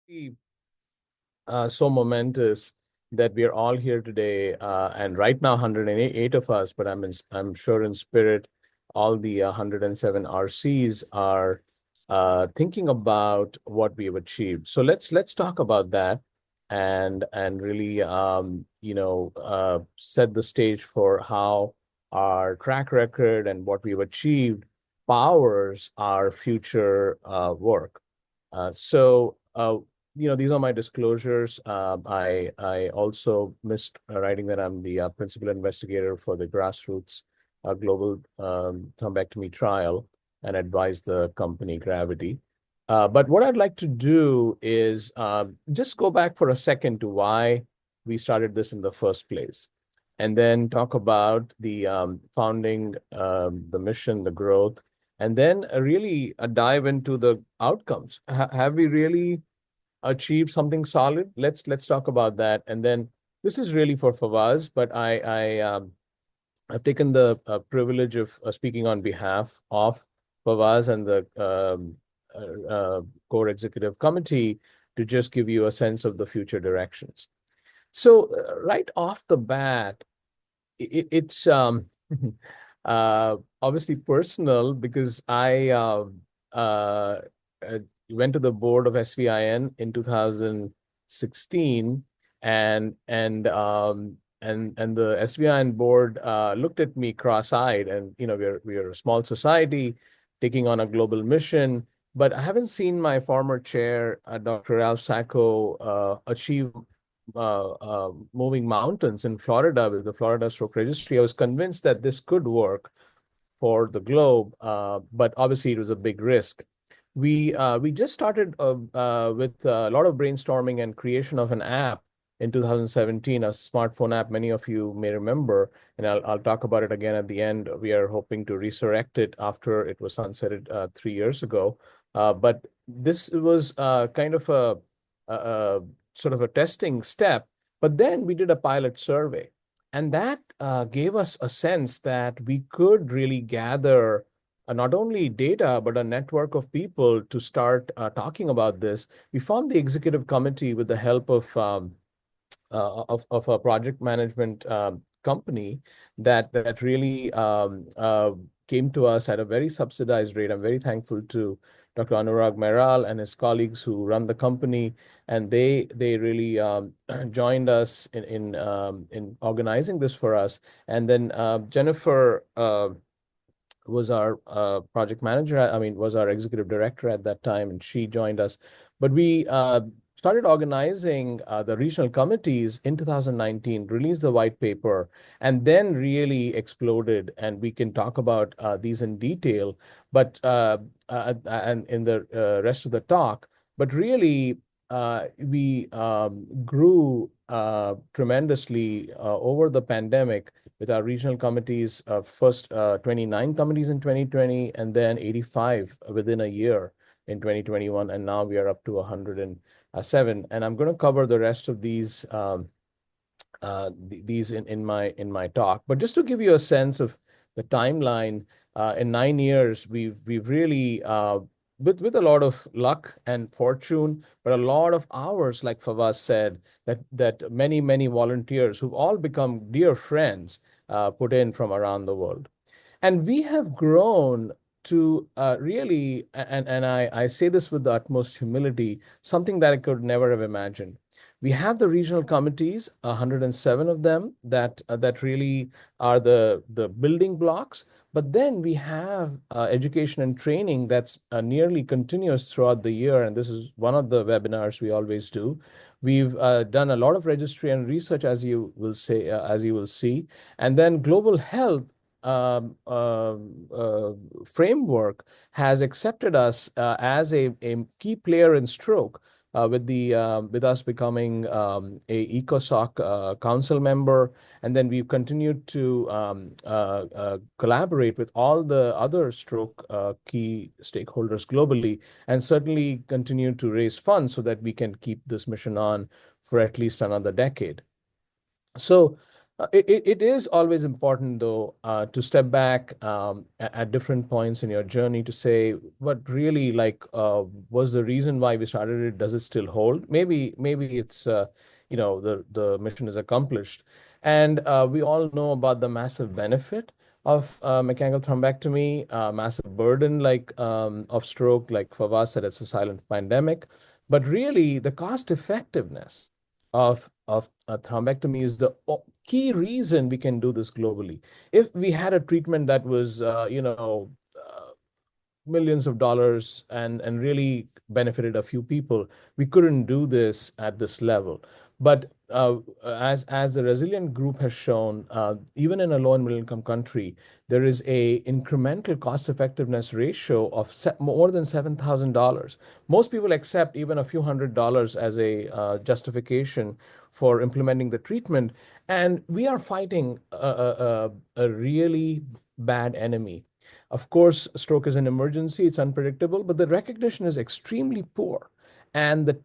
So momentous that we are all here today, and right now 108 of us, but I'm sure in spirit, all the 107 RCs are thinking about what we've achieved. So let's talk about that and really set the stage for how our track record and what we've achieved powers our future work. These are my disclosures. I also missed writing that I'm the principal investigator for the grassroots global thrombectomy trial and advise the company Gravity. But what I'd like to do is just go back for a second to why we started this in the first place, and then talk about the founding, the mission, the growth, and then really dive into the outcomes. Have we really achieved something solid? Let's talk about that. And then this is really for Fawaz, but I've taken the privilege of speaking on behalf of Fawaz and the core executive committee to just give you a sense of the future directions. So right off the bat, it's obviously personal because I uh, went to the board of SVIN in 2016, and the SVIN board looked at me cross-eyed, and we're a small society taking on a global mission, but I haven't seen my former chair, Dr. Ralph Sacco, achieve moving mountains in Florida with the Florida Stroke Registry. I was convinced that this could work for the globe, but obviously it was a big risk. We just started with a lot of brainstorming and creation of an app in 2017, a smartphone app many of you may remember, and I'll talk about it again at the end. We are hoping to resurrect it after it was sunsetted 3 years ago. But this was kind of a sort of a testing step. But then we did a pilot survey, and that gave us a sense that we could really gather not only data, but a network of people to start talking about this. We formed the executive committee with the help of a project management company that really came to us at a very subsidized rate. I'm very thankful to Dr. Anurag Meral and his colleagues who run the company, and they really joined us in organizing this for us. And then Jennifer was our project manager. I mean, was our executive director at that time, and she joined us. But we started organizing the regional committees in 2019, released the white paper, and then really exploded. And we can talk about these in detail, but and in the rest of the talk. But really, we grew tremendously over the pandemic with our regional committees, first 29 committees in 2020, and then 85 within a year in 2021, and now we are up to 107. And I'm going to cover the rest of these in my talk. But just to give you a sense of the timeline, in 9 years, we've really with a lot of luck and fortune, but a lot of hours, like Fawaz said, that many volunteers who've all become dear friends put in from around the world. And we have grown to really, and I say this with the utmost humility, something that I could never have imagined. We have the regional committees, 107 of them, that really are the building blocks. But then we have education and training that's nearly continuous throughout the year. And this is one of the webinars we always do. We've done a lot of registry and research, as you will see. And then global health framework has accepted us as a key player in stroke, with us becoming a ECOSOC council member, and then we've continued to collaborate with all the other stroke key stakeholders globally, and certainly continue to raise funds so that we can keep this mission on for at least another decade. So It is always important, though, to step back at different points in your journey to say what really was the reason why we started it. Does it still hold? Maybe it's the mission is accomplished, and we all know about the massive benefit of mechanical thrombectomy, massive burden of stroke. Like Fawaz said, it's a silent pandemic, but really the cost effectiveness of thrombectomy is the key reason we can do this globally. If we had a treatment that was, millions of dollars and really benefited a few people, we couldn't do this at this level. But as the resilient group has shown, even in a low and middle income country, there is a incremental cost effectiveness ratio of more than $7,000. Most people accept even a few $100s as a justification for implementing the treatment, and we are fighting a really bad enemy. Of course, stroke is an emergency, it's unpredictable, but the recognition is extremely poor. And the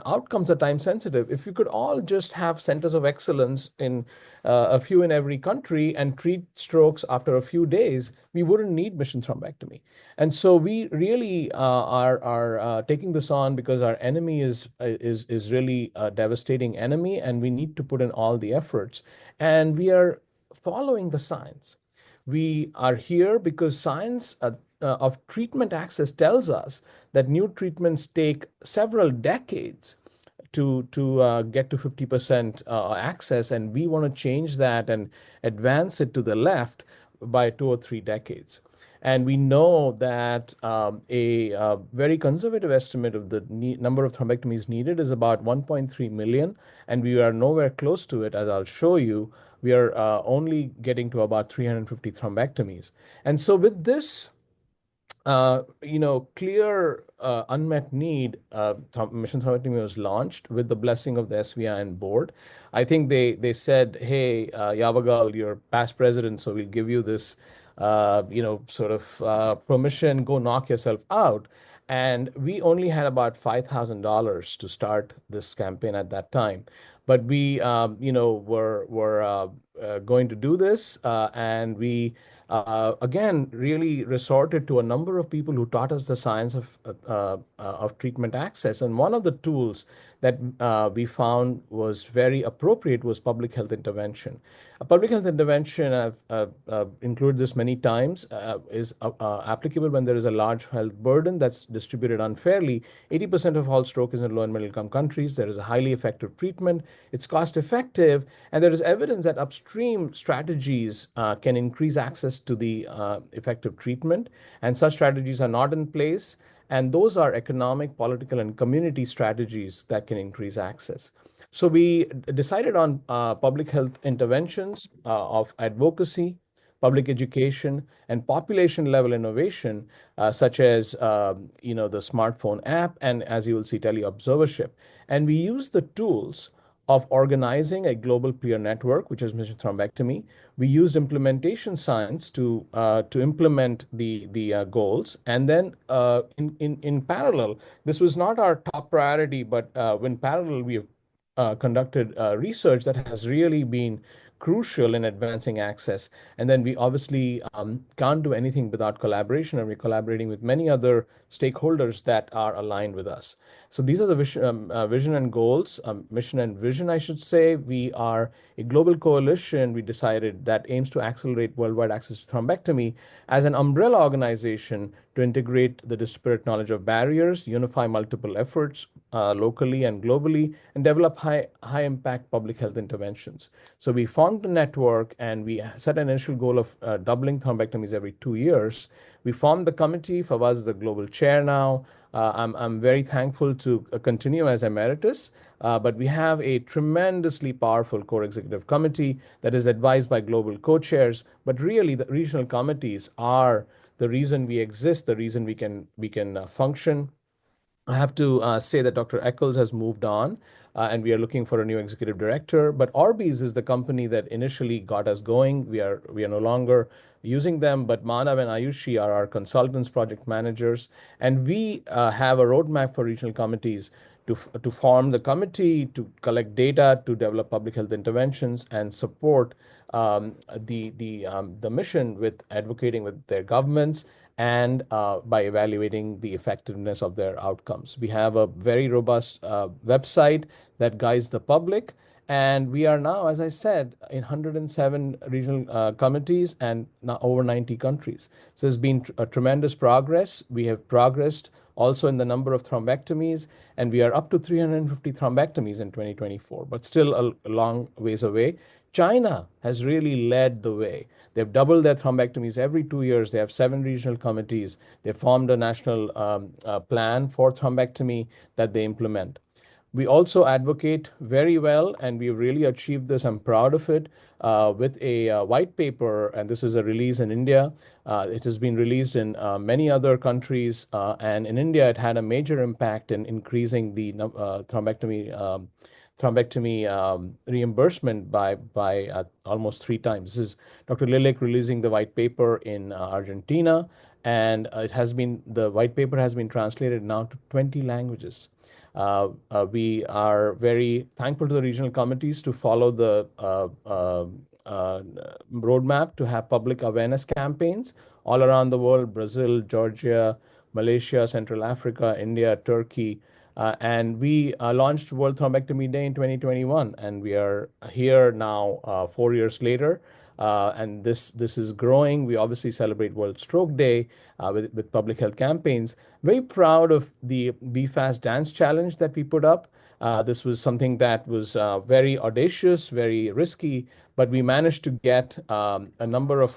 outcomes are time sensitive. If you could all just have centers of excellence in a few in every country and treat strokes after a few days, we wouldn't need mission thrombectomy. And so we really are taking this on because our enemy is really a devastating enemy, and we need to put in all the efforts. And we are following the science. We are here because science of treatment access tells us that new treatments take several decades to get to 50% access, and we want to change that and advance it to the left by 2 or 3 decades. And we know that a very conservative estimate of the number of thrombectomies needed is about 1.3 million, and we are nowhere close to it, as I'll show you. We are only getting to about 350 thrombectomies. And so with this clear unmet need, Mission Thrombectomy was launched with the blessing of the SVIN board. I think they said, "Hey, Yavagal, you're past president, so we'll give you this, sort of permission. Go knock yourself out." And we only had about $5,000 to start this campaign at that time, but we, were going to do this, and we again, really resorted to a number of people who taught us the science of treatment access. And one of the tools that we found was very appropriate was public health intervention. A public health intervention, I've included this many times, is applicable when there is a large health burden that's distributed unfairly. 80% of all stroke is in low and middle income countries. There is a highly effective treatment. It's cost effective, and there is evidence that upstream strategies can increase access to the effective treatment, and such strategies are not in place. And those are economic, political, and community strategies that can increase access. So we decided on public health interventions of advocacy, public education, and population level innovation, such as the smartphone app, and as you will see, teleobservership. And we use the tools of organizing a global peer network, which is mission thrombectomy. We used implementation science to implement the goals, and then in parallel, this was not our top priority, but in parallel we have conducted research that has really been crucial in advancing access. And then we obviously can't do anything without collaboration, and we're collaborating with many other stakeholders that are aligned with us. So these are the vision and goals, mission and vision, I should say. We are a global coalition, we decided, that aims to accelerate worldwide access to thrombectomy as an umbrella organization to integrate the disparate knowledge of barriers, unify multiple efforts locally and globally, and develop high impact public health interventions. So we formed a network, and we set an initial goal of doubling thrombectomies every 2 years. We formed the committee. Fawaz is the global chair now. I'm very thankful to continue as emeritus, but we have a tremendously powerful core executive committee that is advised by global co-chairs. But really, the regional committees are the reason we exist, the reason we can function. I have to say that Dr. Eccles has moved on, and we are looking for a new executive director. But Orbeez is the company that initially got us going. We are no longer using them, but Manav and Ayushi are our consultants, project managers, and we have a roadmap for regional committees to form the committee, to collect data, to develop public health interventions, and support the mission with advocating with their governments and by evaluating the effectiveness of their outcomes. We have a very robust website that guides the public. And we are now, as I said, in 107 regional committees and now over 90 countries. So there's been a tremendous progress. We have progressed also in the number of thrombectomies, and we are up to 350 thrombectomies in 2024, but still a long ways away. China has really led the way. They've doubled their thrombectomies every 2 years. They have 7 regional committees. They formed a national plan for thrombectomy that they implement. We also advocate very well, and we've really achieved this. I'm proud of it with a white paper, and this is a release in India. It has been released in many other countries, and in India, it had a major impact in increasing the thrombectomy reimbursement by almost 3 times. This is Dr. Lilik releasing the white paper in Argentina, and the white paper has been translated now to 20 languages. We are very thankful to the regional committees to follow the roadmap to have public awareness campaigns all around the world: Brazil, Georgia, Malaysia, Central Africa, India, Turkey. And we launched World Thrombectomy Day in 2021, and we are here now 4 years later. And this is growing. We obviously celebrate World Stroke Day with public health campaigns. Very proud of the Be Fast Dance Challenge that we put up. This was something that was very audacious, very risky, but we managed to get a number of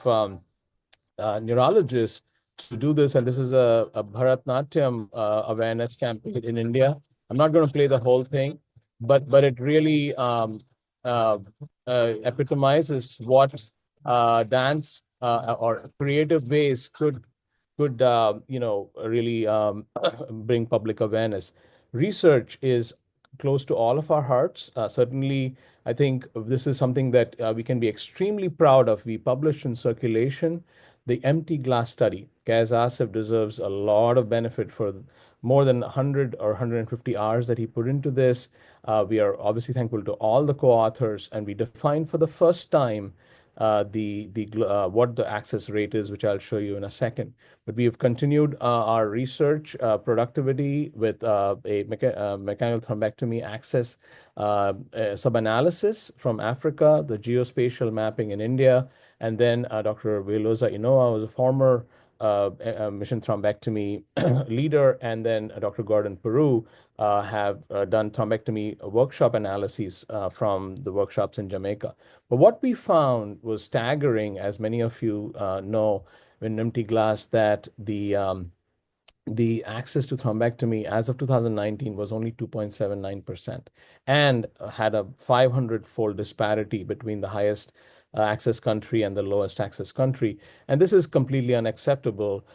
neurologists to do this. And this is a Bharatnatyam awareness campaign in India. I'm not going to play the whole thing, but it really uh, epitomizes what dance or creative ways could really bring public awareness. Research is close to all of our hearts. Certainly, I think this is something that we can be extremely proud of. We published in Circulation the empty glass study. Kaz Asif deserves a lot of benefit for more than 100 or 150 hours that he put into this. We are obviously thankful to all the co-authors, and we defined for the first time what the access rate is, which I'll show you in a second. But we have continued our research productivity with a mechanical thrombectomy access sub-analysis from Africa, the geospatial mapping in India, and then Dr. Velosa Inoa was a former mission thrombectomy leader, and then Dr. Gordon Peru have done thrombectomy workshop analyses from the workshops in Jamaica. But what we found was staggering, as many of you know, in empty glass, that the access to thrombectomy as of 2019 was only 2.79% and had a 500-fold disparity between the highest access country and the lowest access country. And this is completely unacceptable.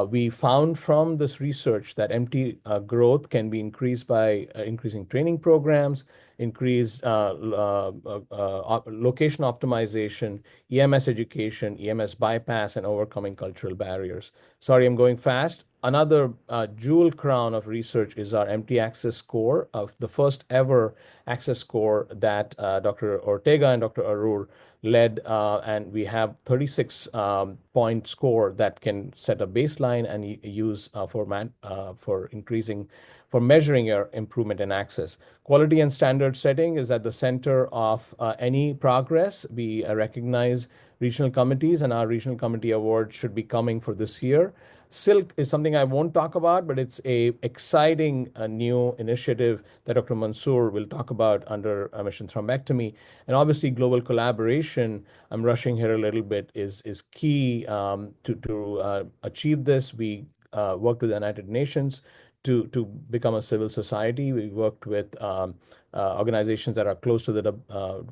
We found from this research that empty growth can be increased by increasing training programs, increased location optimization, EMS education, EMS bypass, and overcoming cultural barriers. Sorry, I'm going fast. Another jewel crown of research is our empty access score, of the first ever access score that Dr. Ortega and Dr. Arur led, and we have 36 point score that can set a baseline and use for measuring your improvement in access. Quality and standard setting is at the center of any progress. We recognize regional committees, and our regional committee award should be coming for this year. Silk is something I won't talk about, but it's a exciting new initiative that Dr. Mansoor will talk about under mission thrombectomy. And obviously, global collaboration, I'm rushing here a little bit, is key to achieve this. We worked with the United Nations to become a civil society. We worked with organizations that are close to the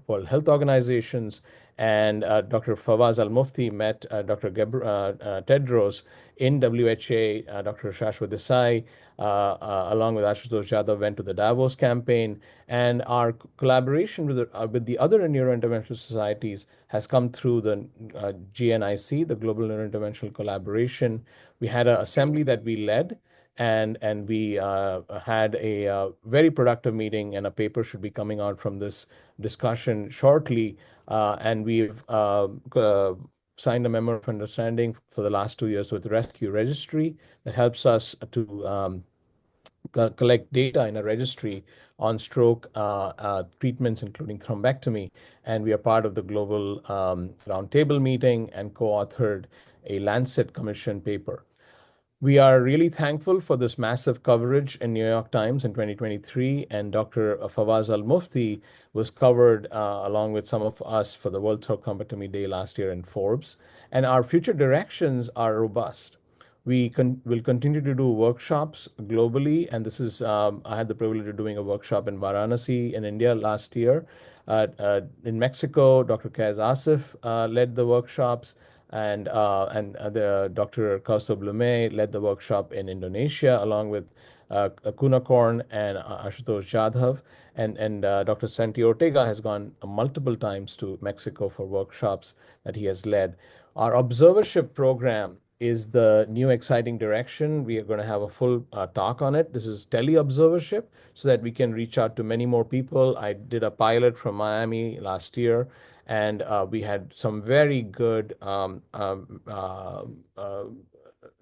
World Health Organizations, and Dr. Fawaz Al-Mufti met Dr. Tedros in WHA. Dr. Shashwat Desai, along with Ashutosh Jadhav, went to the Davos campaign, and our collaboration with the other neurointerventional societies has come through the GNIC, the Global Neurointerventional Collaboration. We had an assembly that we led, and we had a very productive meeting, and a paper should be coming out from this discussion shortly. And we've signed a memorandum of understanding for the last 2 years with the Rescue Registry that helps us to collect data in a registry on stroke treatments, including thrombectomy. And we are part of the global roundtable meeting and co-authored a Lancet Commission paper. We are really thankful for this massive coverage in New York Times in 2023, and Dr. Fawaz Al-Mufti was covered along with some of us for the World Throat Thrombectomy Day last year in Forbes. And our future directions are robust. We will continue to do workshops globally, and this is I had the privilege of doing a workshop in Varanasi in India last year. In Mexico, Dr. Kaz Asif led the workshops, and the Dr. Kaustav Blume led the workshop in Indonesia, along with Kunakorn and Ashutosh Jadhav. And Dr. Santi Ortega has gone multiple times to Mexico for workshops that he has led. Our observership program is the new exciting direction. We are going to have a full talk on it. This is tele-observership so that we can reach out to many more people. I did a pilot from Miami last year, and we had some very good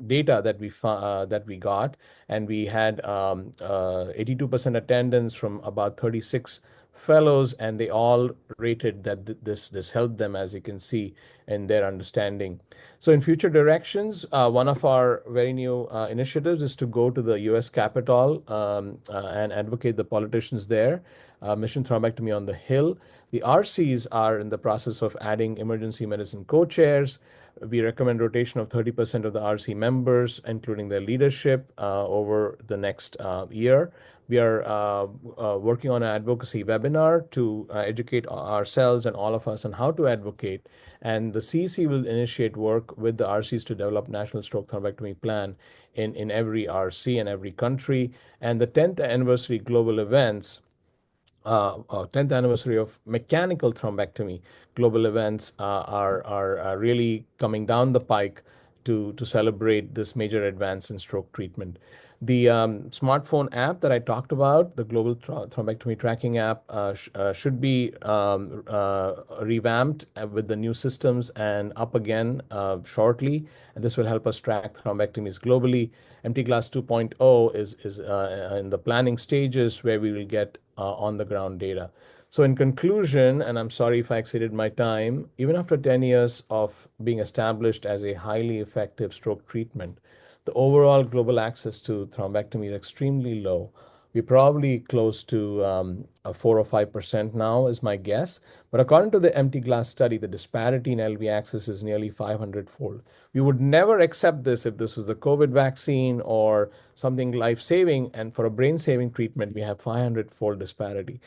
data that we got, and we had 82% attendance from about 36 fellows, and they all rated that this helped them, as you can see, in their understanding. So in future directions, one of our very new initiatives is to go to the U.S. Capitol and advocate the politicians there. Mission Thrombectomy on the Hill. The RCs are in the process of adding emergency medicine co-chairs. We recommend rotation of 30% of the RC members, including their leadership, over the next year. We are working on an advocacy webinar to educate ourselves and all of us on how to advocate. And the CEC will initiate work with the RCs to develop national stroke thrombectomy plan in every RC and every country. And the 10th anniversary global events, 10th anniversary of mechanical thrombectomy global events are really coming down the pike to celebrate this major advance in stroke treatment. The smartphone app that I talked about, the global thrombectomy tracking app, should be revamped with the new systems and up again shortly. And this will help us track thrombectomies globally. MT Class 2.0 is in the planning stages, where we will get on the ground data. So in conclusion, and I'm sorry if I exceeded my time, even after 10 years of being established as a highly effective stroke treatment, the overall global access to thrombectomy is extremely low. We're probably close to 4 or 5% now, is my guess. But according to the Empty Glass study, the disparity in LV access is nearly 500-fold. We would never accept this if this was the COVID vaccine or something life-saving, and for a brain-saving treatment, we have 500-fold disparity.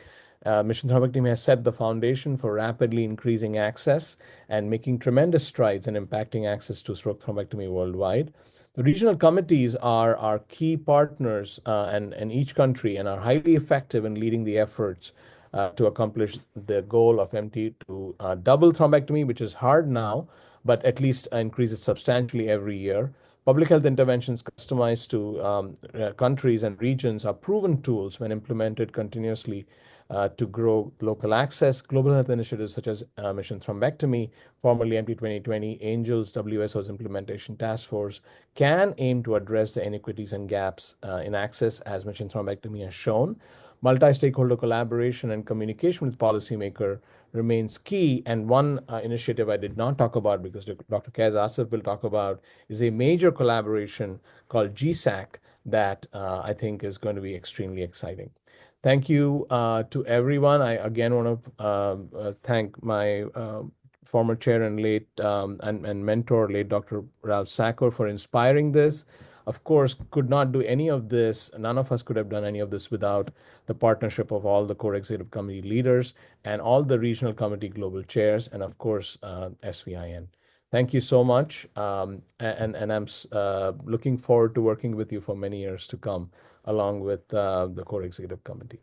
Mission Thrombectomy has set the foundation for rapidly increasing access and making tremendous strides in impacting access to stroke thrombectomy worldwide. The regional committees are our key partners in each country and are highly effective in leading the efforts to accomplish the goal of MT to double thrombectomy, which is hard now, but at least increases substantially every year. Public health interventions customized to countries and regions are proven tools when implemented continuously to grow local access. Global health initiatives such as Mission Thrombectomy, formerly MT 2020, ANGELS, WSO's implementation task force, can aim to address the inequities and gaps in access, as Mission Thrombectomy has shown. Multi-stakeholder collaboration and communication with policymaker remains key. And one initiative I did not talk about, because Dr. Kaz Asif will talk about, is a major collaboration called GSAC that I think is going to be extremely exciting. Thank you to everyone. I again want to thank my former chair and late and mentor, late Dr. Ralph Sacker, for inspiring this. Of course, could not do any of this. None of us could have done any of this without the partnership of all the core executive committee leaders and all the regional committee global chairs, and of course, SVIN. Thank you so much. And I'm looking forward to working with you for many years to come, along with the core executive committee.